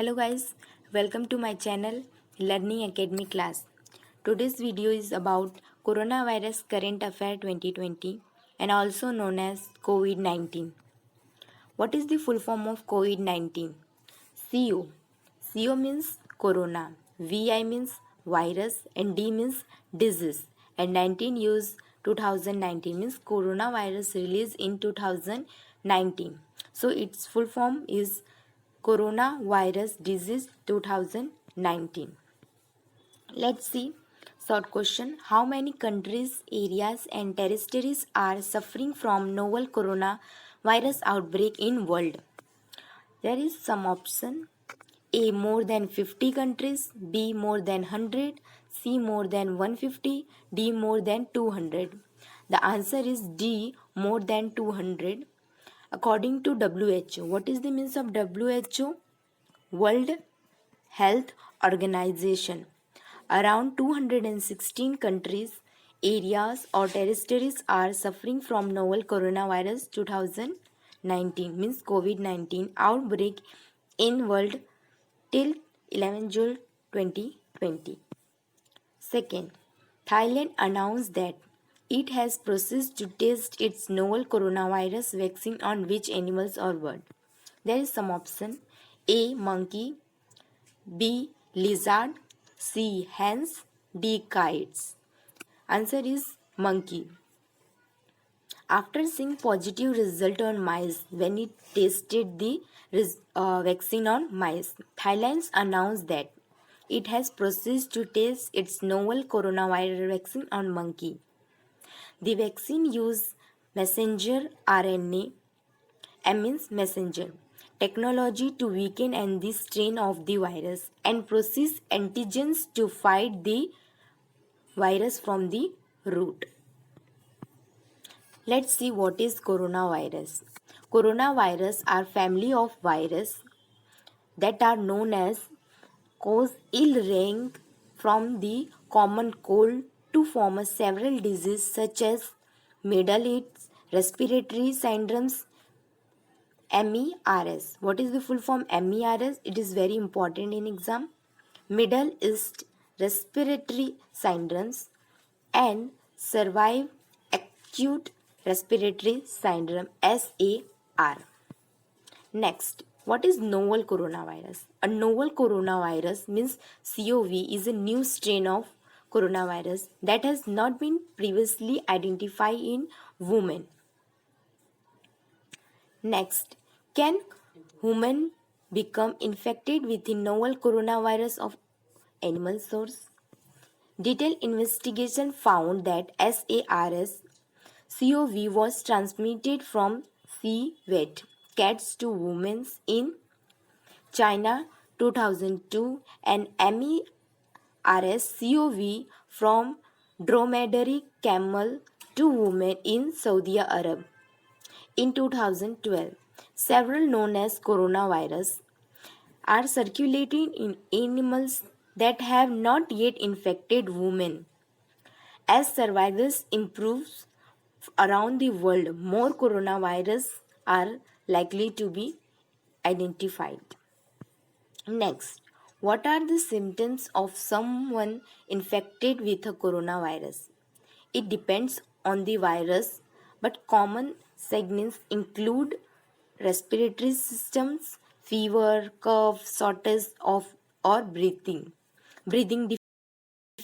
Hello guys, welcome to my channel Learning Academy class. Today's video is about Coronavirus Current Affair 2020 and also known as COVID-19. What is the full form of COVID-19? CO. CO means Corona, VI means virus and D means disease and 19 use 2019 means coronavirus released in 2019. So its full form is Coronavirus Disease 2019. Let's see. Short question. How many countries, areas and territories are suffering from novel coronavirus outbreak in world? There is some option. A more than 50 countries, B more than 100, C more than 150, D more than 200. The answer is D more than 200. According to WHO, what is the means of WHO? World Health Organization. Around 216 countries, areas or territories are suffering from novel coronavirus 2019 means COVID-19 outbreak in world till 11 June 2020. Second, Thailand announced that it has proceeded to test its novel coronavirus vaccine on which animals or bird. There is some option. A. Monkey, B. Lizard, C. Hens, D. Kites. Answer is monkey. After seeing positive result on mice when it tested the vaccine on mice, Thailand announced that it has proceeded to test its novel coronavirus vaccine on monkey. The vaccine uses messenger RNA, M means messenger, technology to weaken and the strain of the virus and process antigens to fight the virus from the root. Let's see what is coronavirus. Coronavirus are family of virus that are known as cause ill rank from the common cold to form several diseases such as Middle East, respiratory syndromes, MERS. What is the full form MERS? It is very important in exam. Middle East respiratory syndromes and survive acute respiratory syndrome SAR. Next, what is novel coronavirus? A novel coronavirus means COV is a new strain of coronavirus that has not been previously identified in women. Next, can human become infected with the novel coronavirus of animal source? Detailed investigation found that SARS CoV was transmitted from civet cats to women in China 2002 and MERS CoV from dromedary camel to women in Saudi Arabia in 2012. Several known as coronavirus are circulating in animals that have not yet infected women. As surveillance improves around the world, more coronavirus are likely to be identified. Next, what are the symptoms of someone infected with a coronavirus? It depends on the virus, but common signs include respiratory systems, fever, cough, shortness of or breathing difficulty.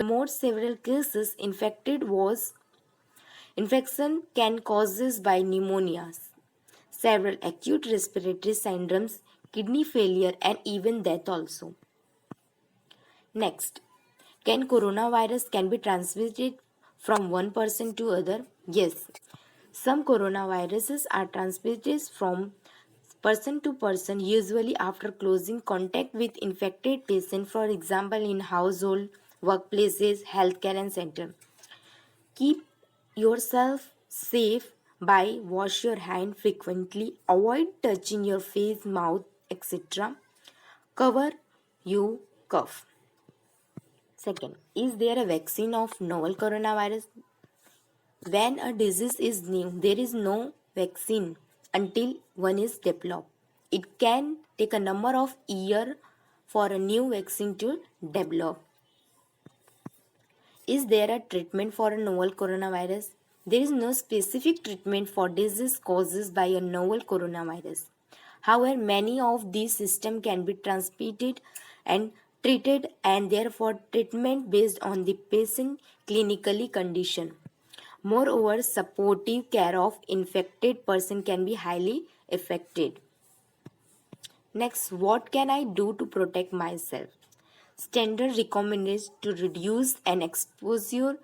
More several cases infection can causes by pneumonias, several acute respiratory syndromes, kidney failure and even death also. Next, can be transmitted from one person to other? Yes. Some coronaviruses are transmitted from person to person, usually after closing contact with infected patient, for example in household, workplaces, healthcare and center. Keep yourself safe by wash your hand frequently, avoid touching your face, mouth, etc. Cover you cough. Second, is there a vaccine of novel coronavirus? When a disease is new, there is no vaccine until one is developed. It can take a number of years for a new vaccine to develop. Is there a treatment for a novel coronavirus? There is no specific treatment for disease caused by a novel coronavirus. However, many of these systems can be transmitted and treated, and therefore treatment based on the patient clinically condition. Moreover, supportive care of infected person can be highly effective. Next, what can I do to protect myself? Standard recommended to reduce an exposure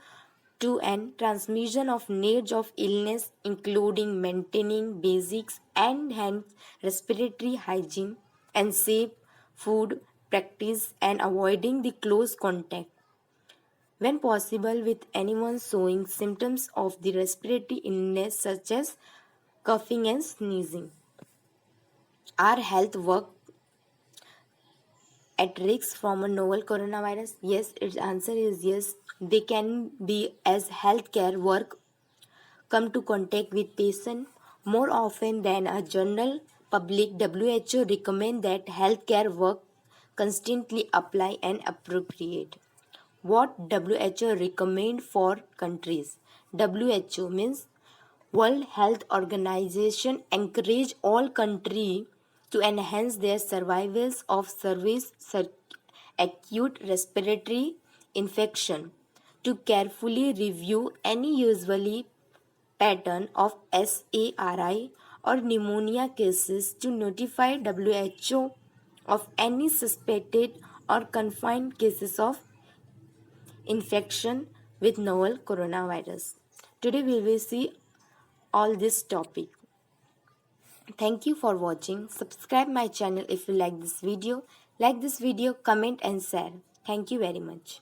to and transmission of nature of illness, including maintaining basics and hand respiratory hygiene and safe food practice and avoiding the close contact when possible with anyone showing symptoms of the respiratory illness such as coughing and sneezing. Are health work at risk from a novel coronavirus? Yes, its answer is yes. They can be as healthcare work come to contact with patient more often than a general public. WHO recommend that healthcare work constantly apply and appropriate. What WHO recommend for countries? WHO means World Health Organization encourage all countries to enhance their survivors of acute respiratory infection, to carefully review any usually pattern of SARI or pneumonia cases, to notify WHO of any suspected or confined cases of infection with novel coronavirus. Today we will see all this topic. Thank you for watching. Subscribe my channel if you like this video. Like this video, comment and share. Thank you very much.